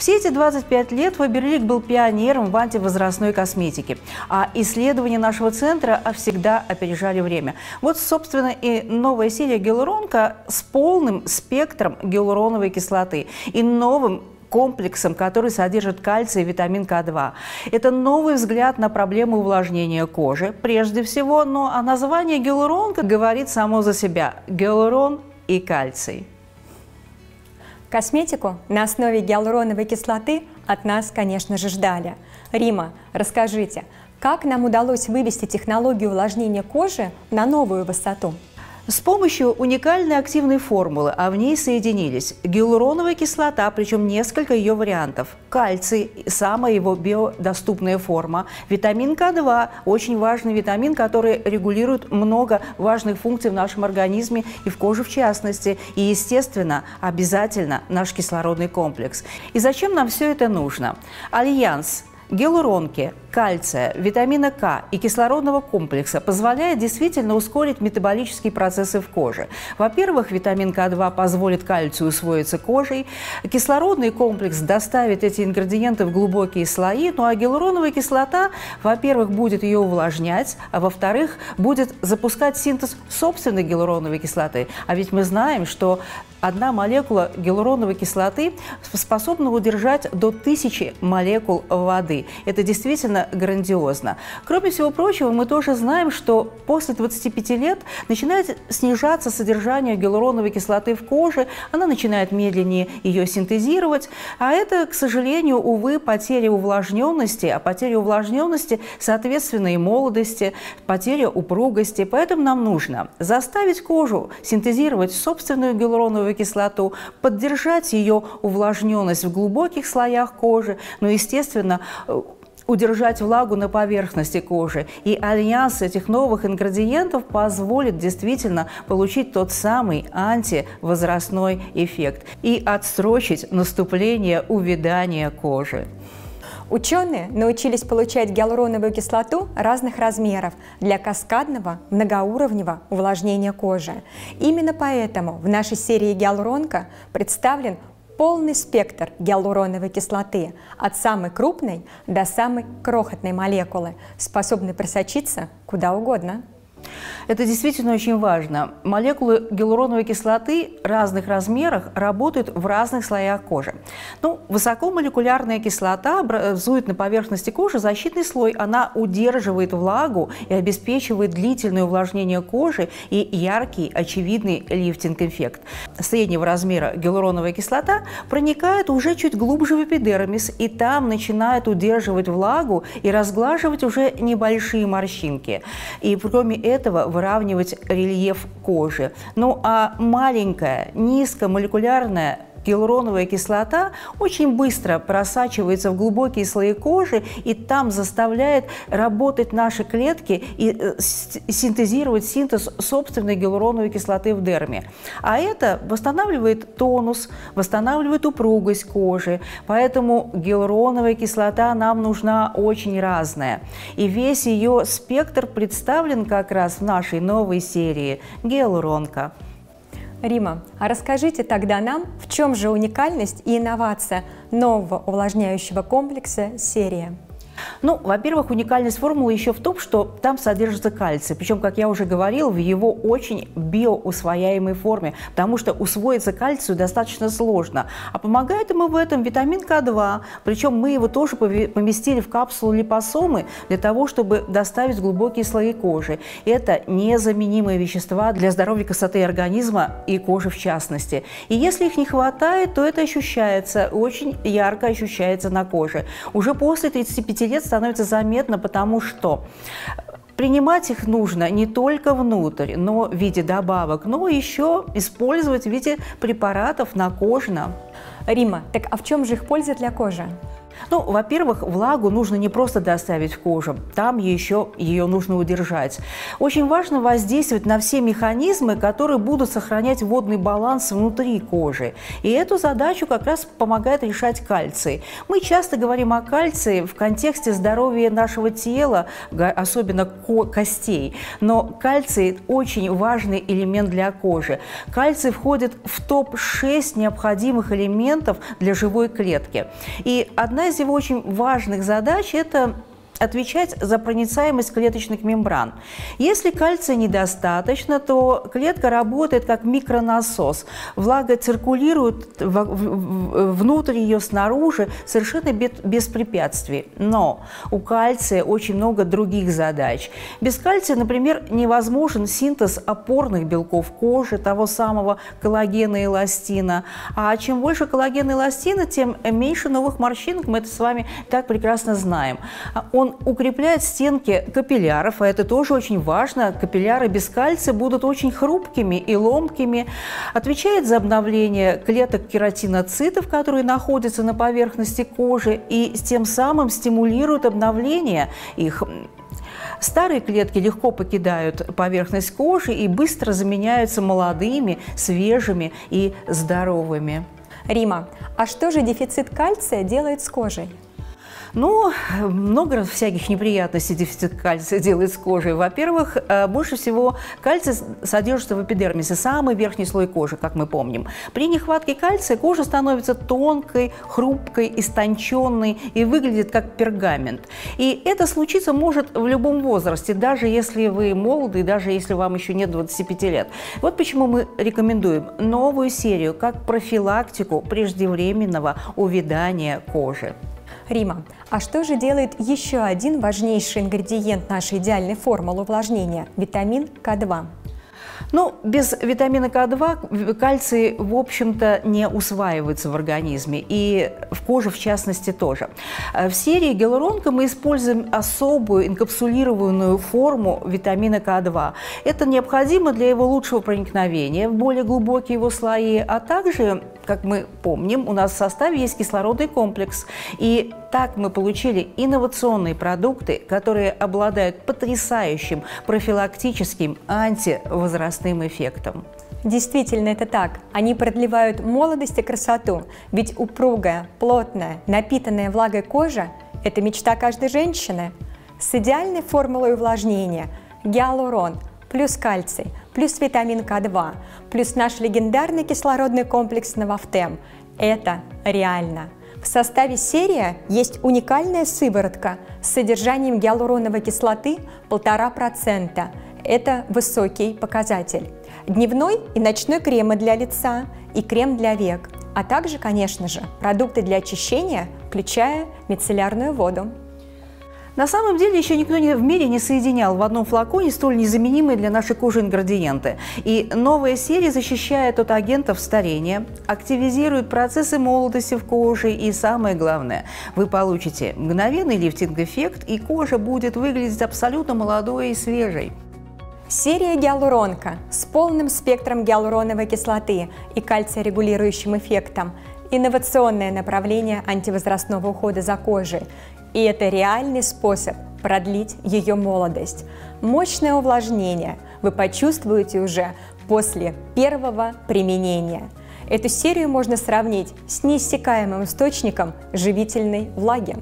Все эти 25 лет Фаберлик был пионером в антивозрастной косметике, а исследования нашего центра всегда опережали время. Вот, собственно, и новая серия гиалуронка с полным спектром гиалуроновой кислоты и новым комплексом, который содержит кальций и витамин К2. Это новый взгляд на проблему увлажнения кожи, прежде всего, а название гиалуронка говорит само за себя – гиалурон и кальций. Косметику на основе гиалуроновой кислоты от нас, конечно же, ждали. Рима, расскажите, как нам удалось вывести технологию увлажнения кожи на новую высоту? С помощью уникальной активной формулы, в ней соединились гиалуроновая кислота, причем несколько ее вариантов, кальций, самая его биодоступная форма, витамин К2, очень важный витамин, который регулирует много важных функций в нашем организме и в коже в частности, и, естественно, обязательно наш кислородный комплекс. И зачем нам все это нужно? Альянс гиалуронки, кальция, витамина К и кислородного комплекса позволяет действительно ускорить метаболические процессы в коже. Во-первых, витамин К2 позволит кальцию усвоиться кожей, кислородный комплекс доставит эти ингредиенты в глубокие слои, а гиалуроновая кислота, во-первых, будет ее увлажнять, а во-вторых, будет запускать синтез собственной гиалуроновой кислоты. А ведь мы знаем, что одна молекула гиалуроновой кислоты способна удержать до 1000 молекул воды. Это действительно грандиозно. Кроме всего прочего, мы тоже знаем, что после 25 лет начинает снижаться содержание гиалуроновой кислоты в коже, она начинает медленнее ее синтезировать, а это, к сожалению, увы, потеря увлажненности, а потеря увлажненности, соответственно, и молодости, потеря упругости. Поэтому нам нужно заставить кожу синтезировать собственную гиалуроновую кислоту, поддержать ее увлажненность в глубоких слоях кожи, но, естественно, удержать влагу на поверхности кожи. И альянс этих новых ингредиентов позволит действительно получить тот самый антивозрастной эффект и отсрочить наступление увядания кожи. Ученые научились получать гиалуроновую кислоту разных размеров для каскадного многоуровневого увлажнения кожи. Именно поэтому в нашей серии «Гиалуронка» представлен полный спектр гиалуроновой кислоты от самой крупной до самой крохотной молекулы, способной просочиться куда угодно. Это действительно очень важно. Молекулы гиалуроновой кислоты разных размерах работают в разных слоях кожи. Высокомолекулярная кислота образует на поверхности кожи защитный слой. Она удерживает влагу и обеспечивает длительное увлажнение кожи и яркий, очевидный лифтинг-эффект. Среднего размера гиалуроновая кислота проникает уже чуть глубже в эпидермис, и там начинает удерживать влагу и разглаживать уже небольшие морщинки. И кроме этого выравнивать рельеф кожи. А маленькая, низкомолекулярная гиалуроновая кислота очень быстро просачивается в глубокие слои кожи и там заставляет работать наши клетки и синтезировать синтез собственной гиалуроновой кислоты в дерме. А это восстанавливает тонус, восстанавливает упругость кожи. Поэтому гиалуроновая кислота нам нужна очень разная. И весь ее спектр представлен как раз в нашей новой серии «Гиалуронка». Рима, а расскажите тогда нам, в чем же уникальность и инновация нового увлажняющего комплекса «Серия»? Во-первых, уникальность формулы еще в том, что там содержится кальций. Причем, как я уже говорил, в его очень биоусвояемой форме, потому что усвоиться кальцию достаточно сложно. А помогает ему в этом витамин К2. Причем мы его тоже поместили в капсулу липосомы для того, чтобы доставить глубокие слои кожи. Это незаменимые вещества для здоровья, красоты организма и кожи в частности. И если их не хватает, то это ощущается, очень ярко ощущается на коже. Уже после 35 лет становится заметно, потому что принимать их нужно не только внутрь, но в виде добавок, но еще использовать в виде препаратов накожно. Рима, так а в чем же их польза для кожи? Ну, во-первых, влагу нужно не просто доставить в кожу, там еще ее нужно удержать. Очень важно воздействовать на все механизмы, которые будут сохранять водный баланс внутри кожи. И эту задачу как раз помогает решать кальций. Мы часто говорим о кальции в контексте здоровья нашего тела, особенно костей. Но кальций очень важный элемент для кожи. Кальций входит в топ-6 необходимых элементов для живой клетки. И одна из его очень важных задач – это отвечать за проницаемость клеточных мембран. Если кальция недостаточно, то клетка работает как микронасос. Влага циркулирует внутрь ее, снаружи, совершенно без препятствий. Но у кальция очень много других задач. Без кальция, например, невозможен синтез опорных белков кожи, того самого коллагена и эластина. А чем больше коллагена и эластина, тем меньше новых морщинок. Мы это с вами так прекрасно знаем. Он укрепляет стенки капилляров, а это тоже очень важно. Капилляры без кальция будут очень хрупкими и ломкими. Отвечает за обновление клеток кератиноцитов, которые находятся на поверхности кожи, и тем самым стимулирует обновление их. Старые клетки легко покидают поверхность кожи и быстро заменяются молодыми, свежими и здоровыми. Рима, а что же дефицит кальция делает с кожей? Ну, много всяких неприятностей дефицит кальция делает с кожей. Во-первых, больше всего кальция содержится в эпидермисе, самый верхний слой кожи, как мы помним. При нехватке кальция кожа становится тонкой, хрупкой, истонченной и выглядит как пергамент. И это случиться может в любом возрасте, даже если вы молоды, даже если вам еще нет 25 лет. Вот почему мы рекомендуем новую серию как профилактику преждевременного увядания кожи. Рима, а что же делает еще один важнейший ингредиент нашей идеальной формулы увлажнения – витамин К2? Ну, без витамина К2 кальций, в общем-то, не усваивается в организме, и в коже, в частности, тоже. В серии гиалуронка мы используем особую инкапсулированную форму витамина К2. Это необходимо для его лучшего проникновения в более глубокие его слои, а также, как мы помним, у нас в составе есть кислородный комплекс. И так мы получили инновационные продукты, которые обладают потрясающим профилактическим антивозрастным эффектом. Действительно, это так. Они продлевают молодость и красоту. Ведь упругая, плотная, напитанная влагой кожа – это мечта каждой женщины. С идеальной формулой увлажнения гиалурон плюс кальций, плюс витамин К2, плюс наш легендарный кислородный комплекс Новафтем – это реально. В составе серии есть уникальная сыворотка с содержанием гиалуроновой кислоты 1,5%. Это высокий показатель. Дневной и ночной кремы для лица и крем для век, а также, конечно же, продукты для очищения, включая мицеллярную воду. На самом деле еще никто в мире не соединял в одном флаконе столь незаменимые для нашей кожи ингредиенты. И новая серия защищает от агентов старения, активизирует процессы молодости в коже и, самое главное, вы получите мгновенный лифтинг-эффект, и кожа будет выглядеть абсолютно молодой и свежей. Серия гиалуронка с полным спектром гиалуроновой кислоты и кальциорегулирующим эффектом – инновационное направление антивозрастного ухода за кожей. И это реальный способ продлить ее молодость. Мощное увлажнение вы почувствуете уже после первого применения. Эту серию можно сравнить с неиссякаемым источником живительной влаги.